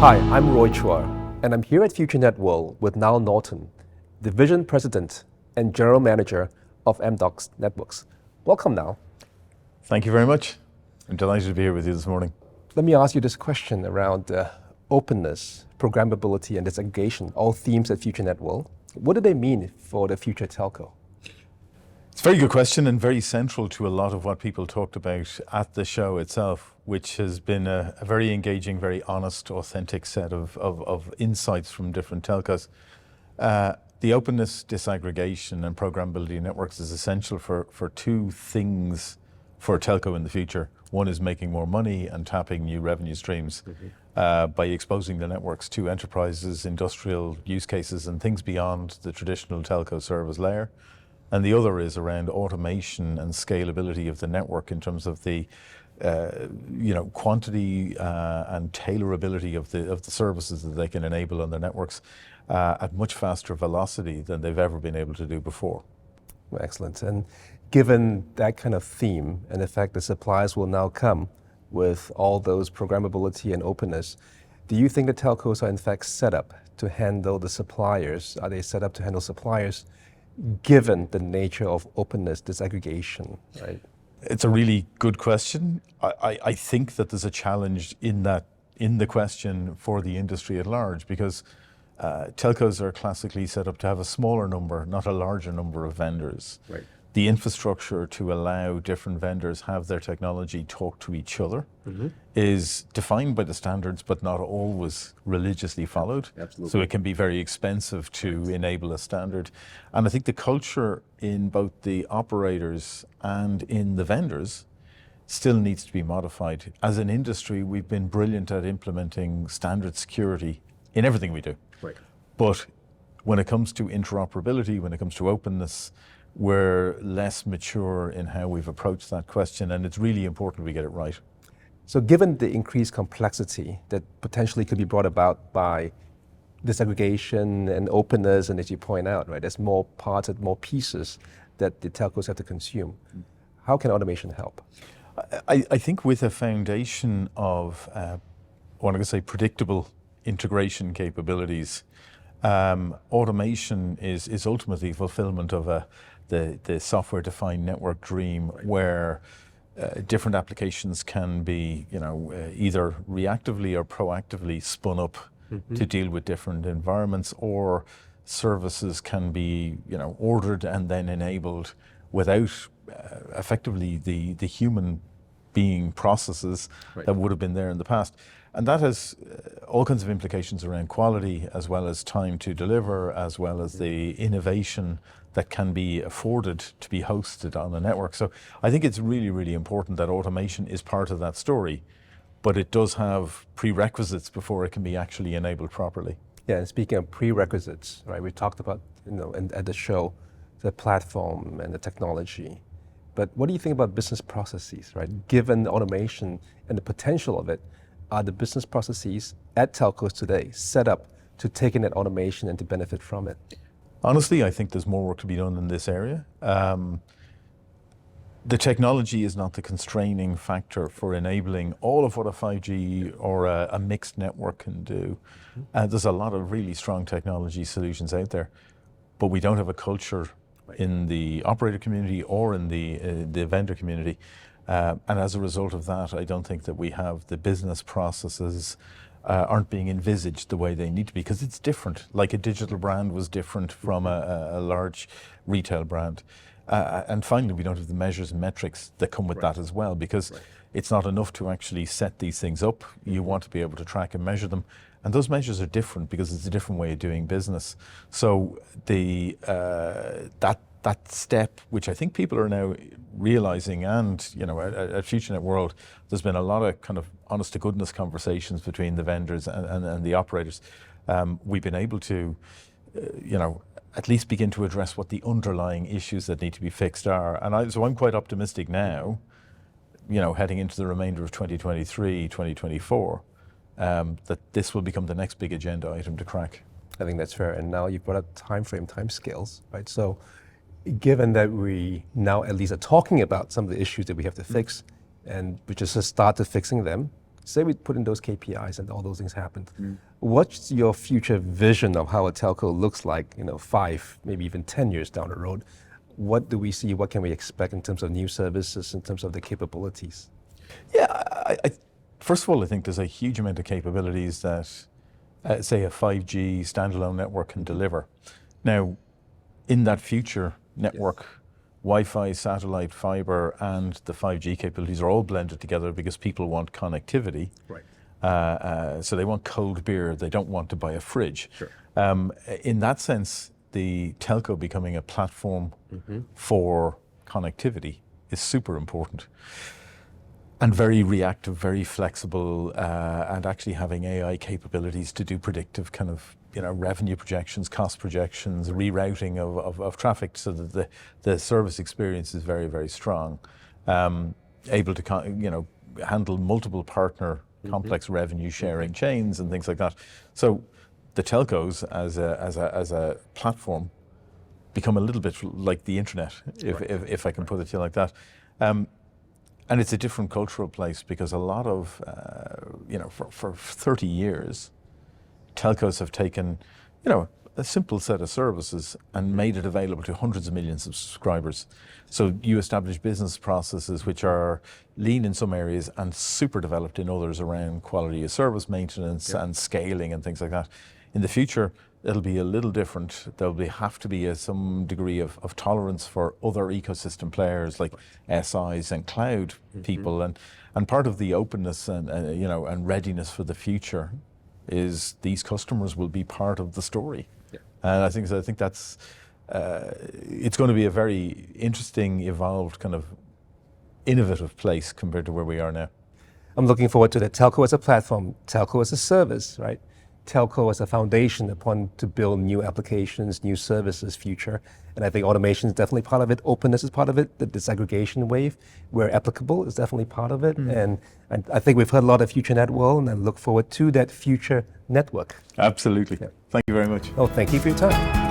Hi, I'm Chua, and I'm here at Futurenet World with Niall Norton, Division President and General Manager of Amdocs Networks. Welcome, Niall. Thank you very much. I'm delighted to be here with you this morning. Let me ask you this question around openness, programmability, and disaggregation, all themes at Futurenet World. What do they mean for the future telco? It's a very good question and very central to a lot of what people talked about at the show itself, which has been a very engaging, very honest, authentic set of insights from different telcos. The openness, disaggregation, and programmability networks is essential for two things for a telco in the future. One is making more money and tapping new revenue streams by exposing the networks to enterprises, industrial use cases, and things beyond the traditional telco service layer. And the other is around automation and scalability of the network in terms of the quantity and tailorability of the services that they can enable on their networks at much faster velocity than they've ever been able to do before. Excellent. And given that kind of theme and the fact that suppliers will now come with all those programmability and openness, do you think the telcos are in fact set up to handle the suppliers? Are they set up to handle suppliers given the nature of openness, disaggregation, right? It's a really good question. I think that there's a challenge in the question for the industry at large, because telcos are classically set up to have a smaller number, not a larger number of vendors. Right. The infrastructure to allow different vendors have their technology talk to each other is defined by the standards, but not always religiously followed. Absolutely. So it can be very expensive to enable a standard. And I think the culture in both the operators and in the vendors still needs to be modified. As an industry, we've been brilliant at implementing standard security in everything we do. Right. But when it comes to interoperability, when it comes to openness, we're less mature in how we've approached that question, and it's really important we get it right. So given the increased complexity that potentially could be brought about by disaggregation and openness, and as you point out, right, there's more parts and more pieces that the telcos have to consume. How can automation help? I think with a foundation of, predictable integration capabilities, automation is ultimately fulfillment of the software-defined network dream, where different applications can be, either reactively or proactively spun up to deal with different environments, or services can be, ordered and then enabled without effectively the human being processes that would have been there in the past. And that has all kinds of implications around quality, as well as time to deliver, as well as the innovation that can be afforded to be hosted on a network. So I think it's really, really important that automation is part of that story, but it does have prerequisites before it can be actually enabled properly. Yeah, and speaking of prerequisites, right, we talked about, at the show, the platform and the technology. But what do you think about business processes, right? Given the automation and the potential of it, are the business processes at telcos today set up to take in that automation and to benefit from it? Honestly, I think there's more work to be done in this area. The technology is not the constraining factor for enabling all of what a 5G or a mixed network can do. There's a lot of really strong technology solutions out there, but we don't have a culture in the operator community or in the vendor community. And as a result of that, I don't think that we have the business processes aren't being envisaged the way they need to be, because it's different. Like a digital brand was different from a large retail brand. And finally, we don't have the measures and metrics that come with that as well, because it's not enough to actually set these things up. You want to be able to track and measure them. And those measures are different because it's a different way of doing business. So that step, which I think people are now realizing, and at Futurenet World, there's been a lot of kind of honest to goodness conversations between the vendors and the operators. We've been able to, at least begin to address what the underlying issues that need to be fixed are. And so I'm quite optimistic now, heading into the remainder of 2023, 2024, that this will become the next big agenda item to crack. I think that's fair. And now you've brought up timescales, right? So given that we now at least are talking about some of the issues that we have to fix, and we just started fixing them, say we put in those KPIs and all those things happened. What's your future vision of how a telco looks like, 5, maybe even 10 years down the road? What do we see? What can we expect in terms of new services, in terms of the capabilities? Yeah, first of all, I think there's a huge amount of capabilities that, say, a 5G standalone network can deliver. Now, in that future network, Wi-Fi, satellite, fiber, and the 5G capabilities are all blended together because people want connectivity. Right. So they want cold beer. They don't want to buy a fridge. Sure. In that sense, the telco becoming a platform for connectivity is super important. And very reactive, very flexible, and actually having AI capabilities to do predictive kind of, revenue projections, cost projections, rerouting of traffic, so that the service experience is very, very strong. Able to, handle multiple partner complex revenue sharing chains and things like that. So the telcos as a platform become a little bit like the internet, if I can put it to you like that. And it's a different cultural place because a lot of, for 30 years, telcos have taken, a simple set of services and made it available to hundreds of millions of subscribers. So you establish business processes which are lean in some areas and super developed in others around quality of service, maintenance and scaling and things like that. In the future, it'll be a little different. There'll have to be some degree of tolerance for other ecosystem players like SIs and cloud people. And part of the openness and readiness for the future is these customers will be part of the story. Yeah. And I think that's, it's going to be a very interesting, evolved, kind of innovative place compared to where we are now. I'm looking forward to that. Telco as a platform, telco as a service, right? Telco as a foundation upon to build new applications, new services, future. And I think automation is definitely part of it. Openness is part of it. The disaggregation wave, where applicable, is definitely part of it. And I think we've heard a lot of Futurenet World, and I look forward to that future network. Absolutely. Yeah. Thank you very much. Oh, thank you for your time.